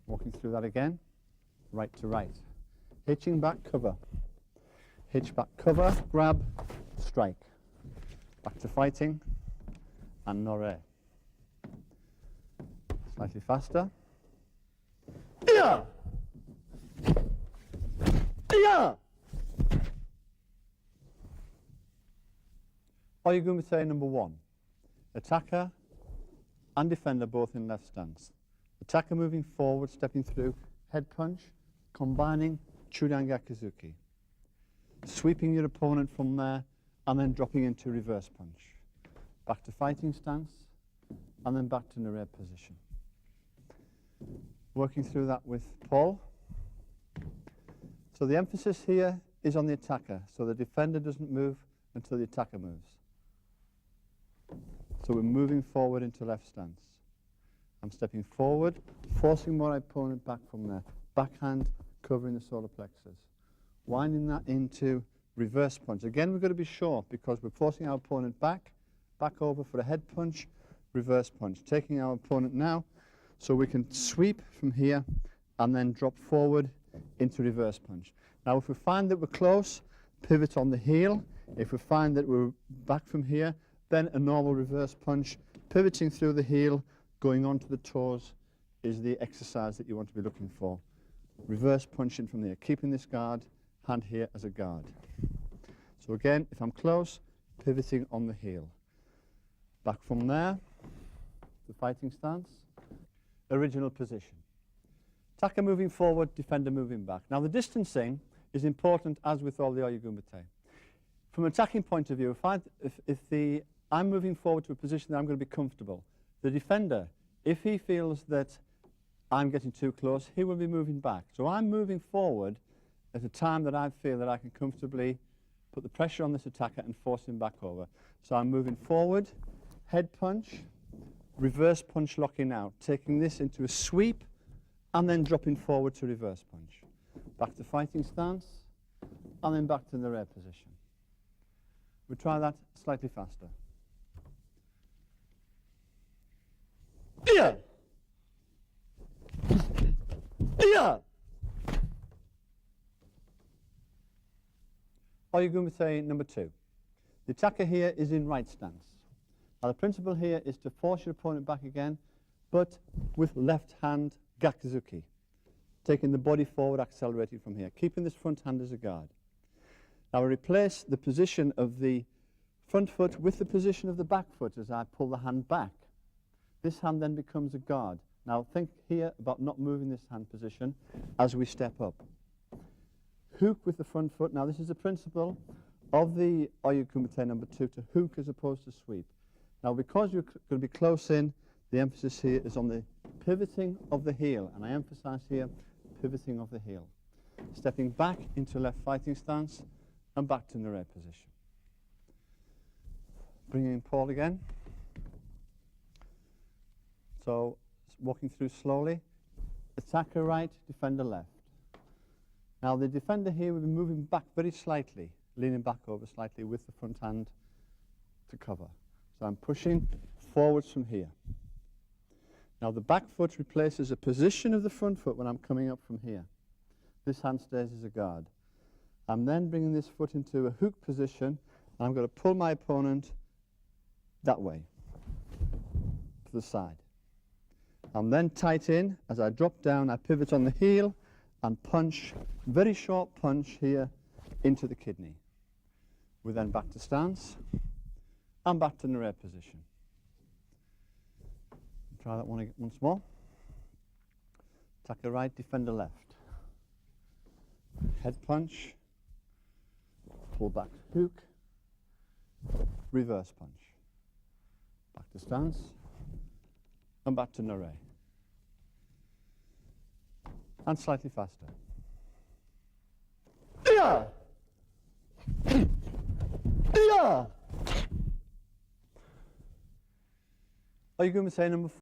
Walking through that again, right to right. Hitching back, cover. Hitch back, cover, grab, strike. Back to fighting, and nore. Slightly faster. Yeah! Yeah! Ohyu gumite number 1. Attacker and defender both in left stance. Attacker moving forward, stepping through, head punch, combining Chudan Gakuzuki. Sweeping your opponent from there and then dropping into reverse punch. Back to fighting stance and then back to nore position. Working through that with Paul. So the emphasis here is on the attacker, so the defender doesn't move until the attacker moves. So we're moving forward into left stance. I'm stepping forward, forcing my opponent back from there. Backhand covering the solar plexus. Winding that into reverse punch. Again, we've got to be short because we're forcing our opponent back over for a head punch, reverse punch. Taking our opponent now so we can sweep from here and then drop forward into reverse punch. Now, if we find that we're close, pivot on the heel. If we find that we're back from here, then a normal reverse punch, pivoting through the heel, going onto the toes is the exercise that you want to be looking for. Reverse punching from there, keeping this guard, hand here as a guard. So again, if I'm close, pivoting on the heel. Back from there, the fighting stance, original position. Attacker moving forward, defender moving back. Now the distancing is important as with all the Ohyu gumite. From an attacking point of view, if I'm moving forward to a position that I'm going to be comfortable, the defender, if he feels that I'm getting too close, he will be moving back. So I'm moving forward at a time that I feel that I can comfortably put the pressure on this attacker and force him back over. So I'm moving forward, head punch, reverse punch locking out, taking this into a sweep and then dropping forward to reverse punch. Back to fighting stance and then back to the nore position. We'll try that slightly faster. Yeah! Yeah! Ohyu gumite number 2. The attacker here is in right stance. Now the principle here is to force your opponent back again, but with left hand gakuzuki, taking the body forward, accelerating from here, keeping this front hand as a guard. Now I replace the position of the front foot with the position of the back foot as I pull the hand back. This hand then becomes a guard. Now think here about not moving this hand position as we step up. Hook with the front foot. Now this is the principle of the Ohyu gumite number 2, to hook as opposed to sweep. Now because you're going to be close in, the emphasis here is on the pivoting of the heel, and I emphasize here pivoting of the heel. Stepping back into left fighting stance and back to nore position. Bringing in Paul again. So walking through slowly, attacker right, defender left. Now the defender here will be moving back very slightly, leaning back over slightly with the front hand to cover. So I'm pushing forwards from here. Now the back foot replaces a position of the front foot when I'm coming up from here. This hand stays as a guard. I'm then bringing this foot into a hook position, and I'm going to pull my opponent that way, to the side. I'm then tight in. As I drop down, I pivot on the heel and punch, very short punch here into the kidney. We're then back to stance and back to nore position. Try that one once more. Attacker right, defender left. Head punch, pull back hook, reverse punch. Back to stance and back to nore. And slightly faster. Yeah! Yeah! Ohyu gumite number 4.